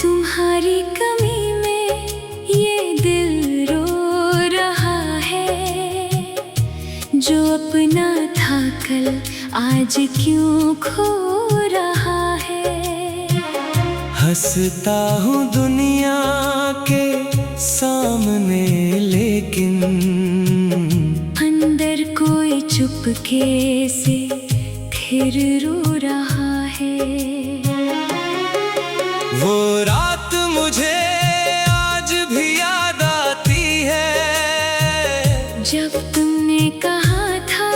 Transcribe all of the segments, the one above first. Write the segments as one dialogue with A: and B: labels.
A: तुम्हारी कमी में ये दिल रो रहा है। जो अपना था कल आज क्यों खो रहा है।
B: हंसता हूँ दुनिया के सामने लेकिन
A: अंदर कोई चुपके से फिर रो रहा है।
B: वो रात मुझे आज भी याद आती है।
A: जब तुमने कहा था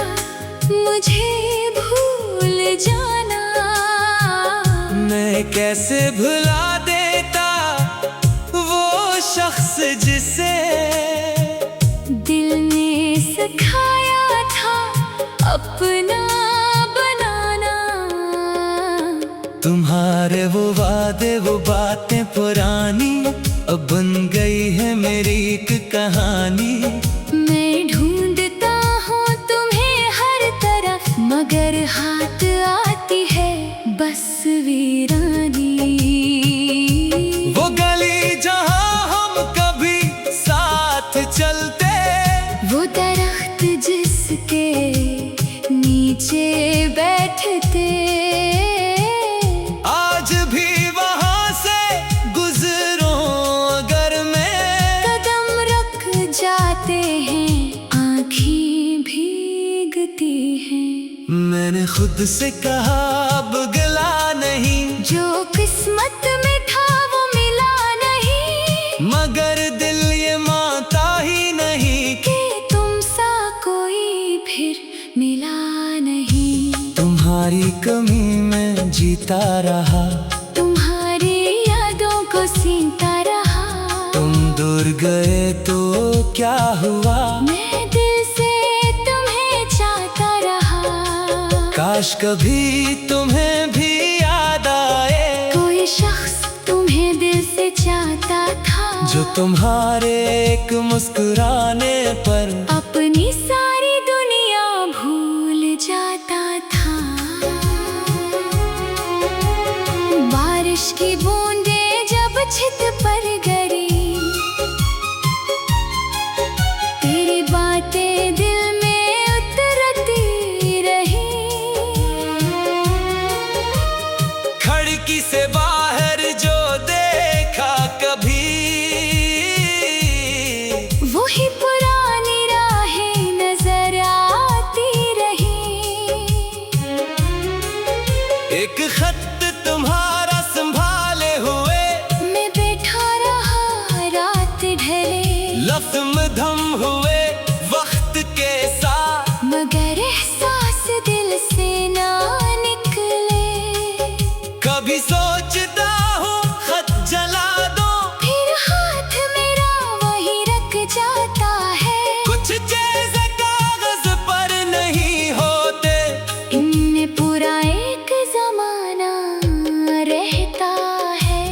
A: मुझे भूल जाना।
B: मैं कैसे भुला देता वो शख्स जिसे
A: दिल ने सिखाया था अपना बनाना।
B: तुम्हारे वो वादे वो बातें पुरानी अब बन गई है मेरी एक कहानी।
A: मैं ढूंढता हूँ तुम्हें हर तरफ मगर हाथ आती है बस वीरानी।
B: वो गली जहाँ हम कभी साथ चलते,
A: वो दरख्त जिसके नीचे बैठते,
B: आज भी वहाँ से गुजरूं अगर मैं
A: कदम रुक जाते हैं आँखें भीगती हैं।
B: मैंने खुद से कहा अब गिला नहीं।
A: जो किस्मत में था वो मिला नहीं।
B: मगर दिल ये मानता ही नहीं
A: कि तुम सा कोई फिर मिला नहीं।
B: तुम्हारी कमी में जीता रहा,
A: तुम्हारी यादों को सीनता रहा।
B: तुम दूर गए तो क्या हुआ,
A: मैं दिल से तुम्हें चाहता रहा।
B: काश कभी तुम्हें भी याद आए
A: कोई शख्स तुम्हें दिल से चाहता था।
B: जो तुम्हारे एक मुस्कुराने पर
A: अपनी सारी दुनिया भूल जाता था। बारिश की बूंदें जब छत पर गिरी, तेरी बातें दिल में उतरती रही।
B: खिड़की से बाहर जो देखा कभी,
A: वही पुरानी राहें नजर आती रही।
B: एक खत तुम्हारा संभाले हुए
A: मैं बैठा रहा रात ढले,
B: लफ्ज़ मधम हुए वक्त के साथ।
A: मगर एहसास दिल से ना निकले।
B: कभी सोचता हूँ खत जला दो,
A: फिर हाथ मेरा वही रख जाता है।
B: कुछ चीज़ें कागज पर नहीं होते।
A: इनमें पूरा एक जमाना रहता है।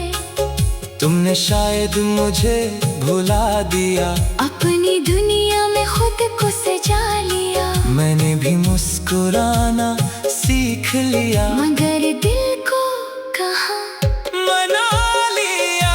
B: तुमने शायद मुझे भुला दिया,
A: अपनी दुनिया में खुद को सजा लिया।
B: मैंने भी मुस्कुराना सीख लिया।
A: मगर दिल को कहाँ
B: मना लिया,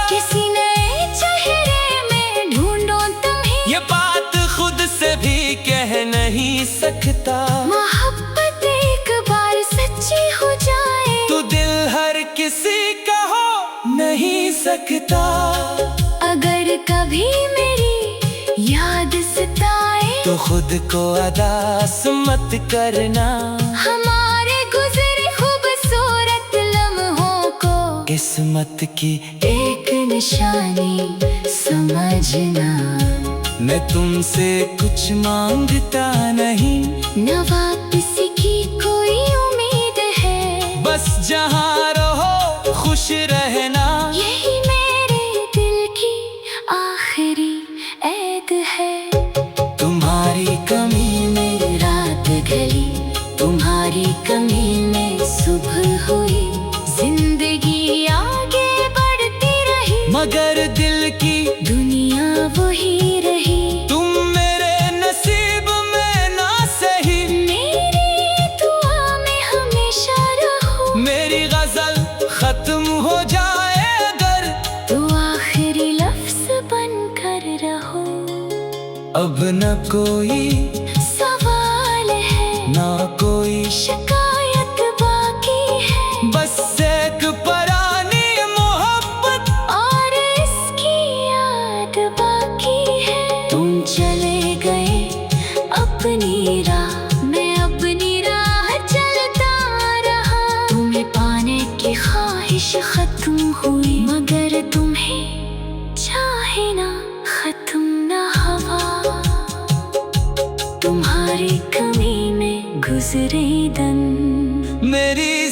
A: किसी नए चेहरे में ढूंढो तुम्हें।
B: ये बात खुद से भी कह नहीं सकता।
A: मोहब्बत एक बार सच्ची हो जाए
B: तो दिल हर किसी का हो नहीं सकता।
A: अगर कभी मेरी याद सताए
B: तो खुद को अदास मत करना।
A: हमारे गुजरे खूबसूरत लम्हों को
B: किस्मत की
A: एक निशानी समझना।
B: मैं तुमसे कुछ मांगता नहीं,
A: न वापसी की कोई तुम्हारी कमी में सुबह हुई, जिंदगी आगे बढ़ती रही,
B: मगर दिल की
A: दुनिया वही रही।
B: तुम मेरे नसीब में ना सही,
A: मेरी दुआ में हमेशा रहो।
B: मेरी गजल खत्म हो जाए अगर,
A: तो आखिरी लफ्ज बनकर रहो।
B: अब न कोई
A: सवाल है,
B: ना कोई
A: शिकायत बाकी है,
B: बस एक पुरानी मोहब्बत
A: और इसकी याद बाकी है। तुम चले गए अपनी राह, मैं अपनी राह चलता रहा। तुम्हें पाने की ख्वाहिश खत्म हुई, मगर तुम्हें चाहे ना खत्म ना हवा। तुम्हारी कमी में गुजरे दिन,
B: मेरी